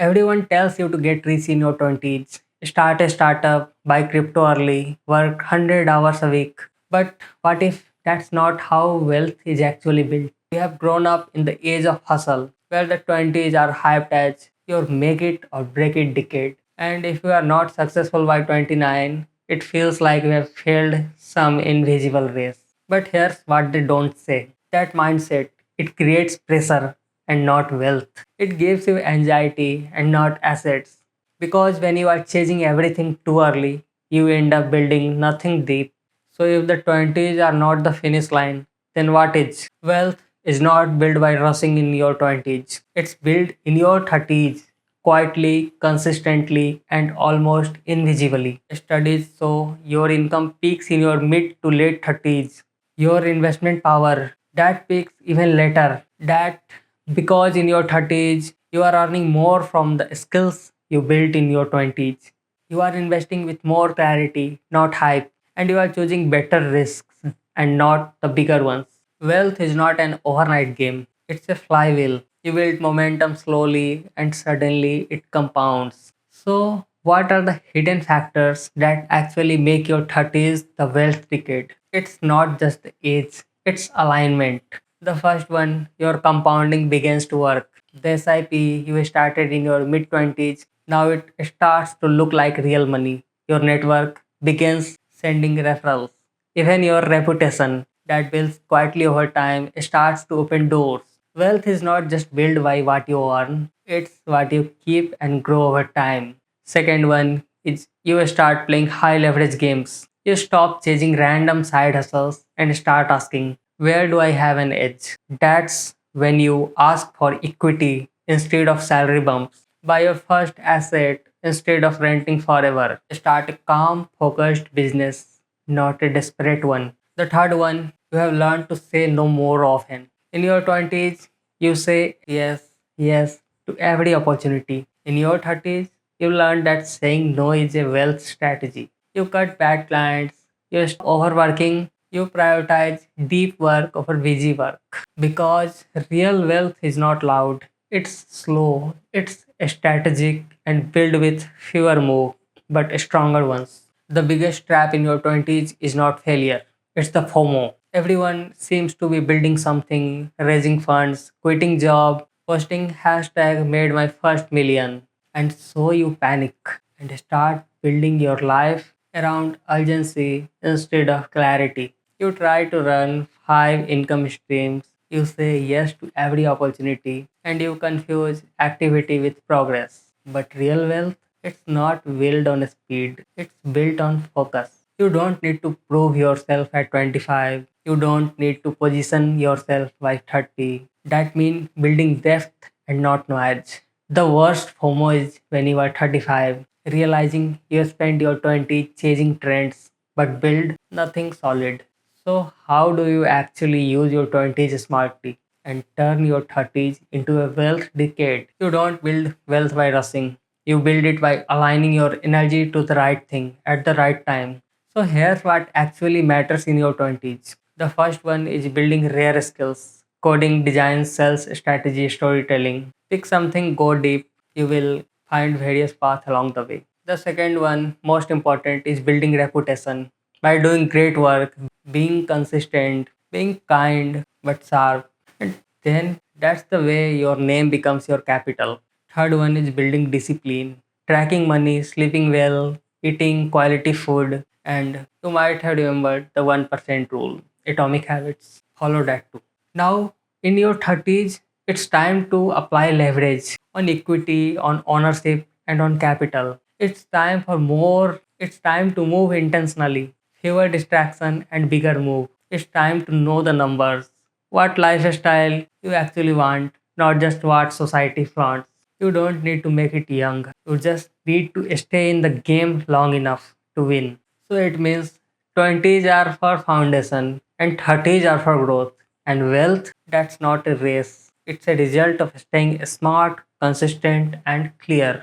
Everyone tells you to get rich in your 20s. Start a startup, buy crypto early, work 100 hours a week. But what if that's not how wealth is actually built? We have grown up in the age of hustle, where the 20s are hyped as your make it or break it decade. And if you are not successful by 29, it feels like we have failed some invisible race. But here's what they don't say. That mindset, it creates pressure and not wealth. It gives you anxiety and not assets. Because when you are chasing everything too early, you end up building nothing deep. So if the 20s are not the finish line, then what is? Wealth is not built by rushing in your 20s. It's built in your 30s, quietly, consistently, and almost invisibly. Studies show your income peaks in your mid to late 30s. Your investment power that peaks even later. That because in your 30s you are earning more from the skills you built in your 20s. You are investing with more clarity, not hype, and you are choosing better risks and not the bigger ones. Wealth is not an overnight game, it's a flywheel. You build momentum slowly and suddenly it compounds. So, what are the hidden factors that actually make your 30s the wealth decade? It's not just the age, it's alignment. The first one, your compounding begins to work. The SIP you started in your mid 20s, now it starts to look like real money. Your network begins sending referrals. Even your reputation that builds quietly over time starts to open doors. Wealth is not just built by what you earn, it's what you keep and grow over time. Second one is you start playing high leverage games. You stop chasing random side hustles and start asking, where do I have an edge? That's when you ask for equity instead of salary bumps. Buy your first asset instead of renting forever. Start a calm, focused business, not a desperate one. The third one, you have learned to say no more often. In your 20s, you say yes to every opportunity. In your 30s, you learn that saying no is a wealth strategy. You cut bad clients, you stop overworking, you prioritize deep work over busy work. Because real wealth is not loud, it's slow, it's strategic and built with fewer moves but stronger ones. The biggest trap in your 20s is not failure, it's the FOMO. Everyone seems to be building something, raising funds, quitting job, posting hashtag made my first million. And so you panic and start building your life around urgency instead of clarity. You try to run five income streams, you say yes to every opportunity, and you confuse activity with progress. But real wealth, it's not built on speed, it's built on focus. You don't need to prove yourself at 25, you don't need to position yourself by 30. That means building depth and not noise. The worst FOMO is when you are 35, realizing you spent your 20 chasing trends but build nothing solid. So, how do you actually use your 20s smartly and turn your 30s into a wealth decade? You don't build wealth by rushing, you build it by aligning your energy to the right thing at the right time. So, here's what actually matters in your 20s. The first one is building rare skills coding, design, sales, strategy, storytelling. Pick something, go deep. You will find various paths along the way. The second one, most important, is building reputation by doing great work, being consistent, being kind but sharp. And then that's the way your name becomes your capital. Third one is building discipline, tracking money, sleeping well, eating quality food, and you might have remembered the 1% rule, atomic habits. Follow that too. Now, in your 30s, it's time to apply leverage on equity, on ownership, and on capital. It's time for more, it's time to move intentionally, fewer distraction, and bigger move. It's time to know the numbers, what lifestyle you actually want, not just what society fronts. You don't need to make it young, you just need to stay in the game long enough to win. So it means 20s are for foundation and 30s are for growth. And wealth, that's not a race. It's a result of staying smart, consistent, and clear.